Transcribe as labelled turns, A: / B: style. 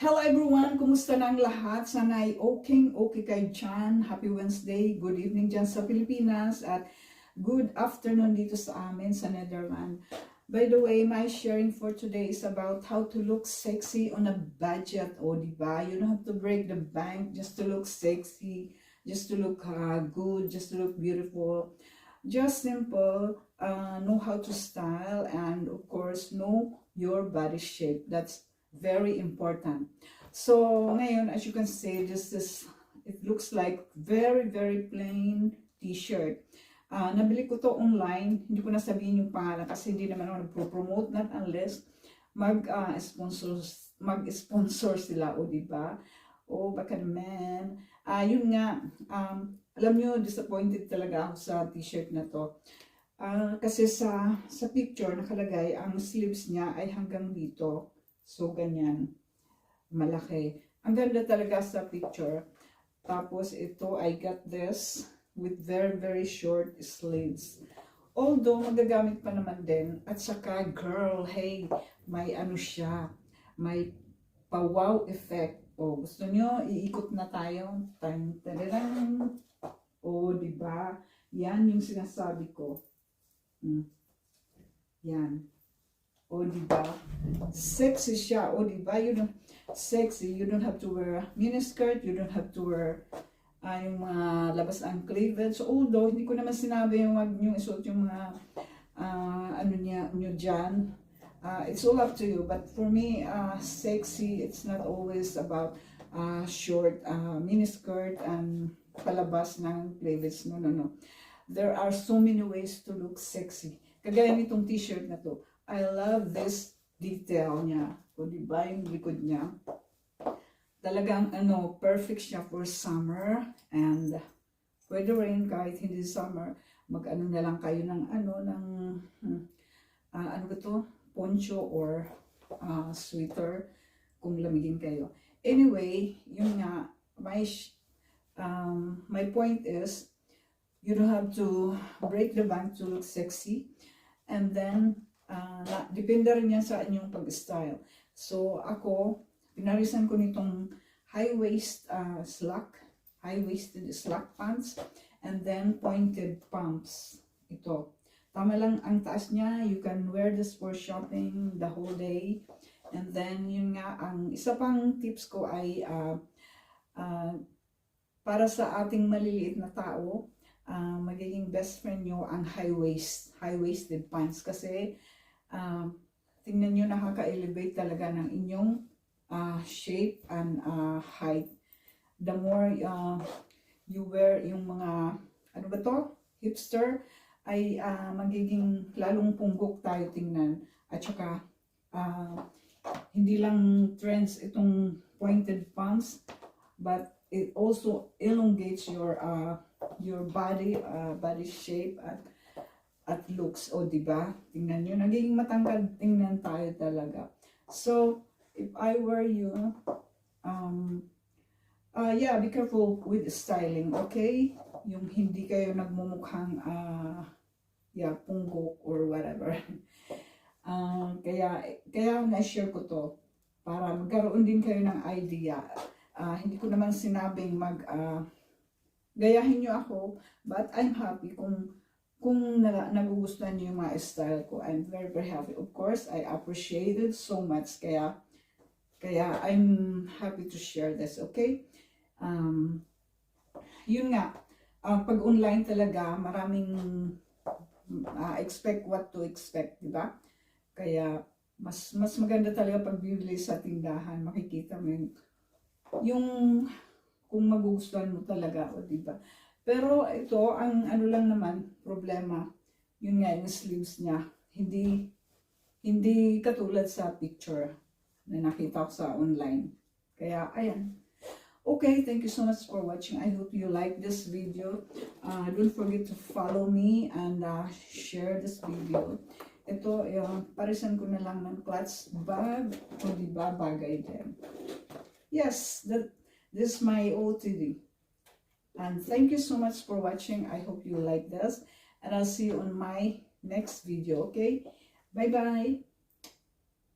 A: Hello everyone! Kumusta na ang lahat? Sana ay okay kayo dyan. Happy Wednesday. Good evening dyan sa Pilipinas at good afternoon dito sa amin sa Netherlands. By the way, my sharing for today is about how to look sexy on a budget. O diba? You don't have to break the bank just to look sexy, just to look good, just to look beautiful. Just simple, know how to style, and of course, know your body shape. That's very important. So ngayon, as you can see, it looks like very plain t-shirt. Nabili ko to online. Hindi ko na sabihin yung pangalan kasi hindi naman ako nagpo-promote, not unless mag-sponsor sila, o diba? O baka naman. Yun nga, alam nyo, disappointed talaga ako sa t-shirt na to. Kasi sa picture nakalagay, ang sleeves niya ay hanggang dito. So, ganyan. Malaki. Ang ganda talaga sa picture. Tapos, ito, I got this with very short sleeves. Although, magagamit pa naman din. At saka, girl, hey, may ano siya. May pa-wow effect. O, gusto nyo, iikot na tayo. Tan-tan-tan. O, diba? Yan yung sinasabi ko. Yan. O diba? Sexy siya. O diba? Sexy. You don't have to wear miniskirt. You don't have to wear yung mga labas ang cleavage. Although, hindi ko naman sinabi yung wag nyo isuot yung mga nyo dyan. It's all up to you. But for me, sexy, it's not always about short miniskirt and palabas ng cleavage. No. There are so many ways to look sexy. Kagaya nitong t-shirt na to. I love this detail niya. O diba yung likod niya? Talagang perfect siya for summer. And pwede rin kahit hindi summer, mag-ano na lang kayo ng ano ba to? Poncho or sweater kung lamigin kayo. Anyway, yun nga, my point is, you don't have to break the bank to look sexy. And then, depende rin yan sa inyong pag-style. So, ako, pinarisan ko nitong high-waisted slack pants, and then pointed pumps. Ito. Tama lang ang taas niya. You can wear this for shopping the whole day. And then, yun nga, ang isa pang tips ko ay para sa ating maliliit na tao, magiging best friend nyo ang high-waisted pants kasi tingnan nyo, nakaka-elevate talaga ng inyong shape and height. The more you wear yung mga, ano ba to? Hipster, ay magiging lalong punggok tayo tingnan. At saka, hindi lang trends itong pointed pants, but it also elongates your body shape at looks. O diba? Tingnan nyo, nagiging matangkad tingnan tayo talaga. So, if I were you, be careful with styling, okay? Yung hindi kayo nagmumukhang, punggok or whatever. Kaya na-share ko to para magkaroon din kayo ng idea. Hindi ko naman sinabing gayahin nyo ako, but I'm happy kung nagugustuhan niyo yung mga style ko. I'm very happy. Of course, I appreciate it so much. Kaya I'm happy to share this, okay? Yun nga, pag online talaga, maraming expect what to expect, di ba? Kaya mas maganda talaga pag bibili sa tindahan, makikita mo yung kung magugustuhan mo talaga, o di ba? Pero ito, ang ano lang naman, problema, yun nga, yung sleeves niya, hindi katulad sa picture na nakita ko sa online. Kaya, ayan. Okay, thank you so much for watching. I hope you like this video. Don't forget to follow me and share this video. Ito, parisan ko na lang ng clutch bag, o di ba, bagay din. Yes, this is my OOTD. And thank you so much for watching. I hope you like this. And I'll see you on my next video, okay? Bye-bye.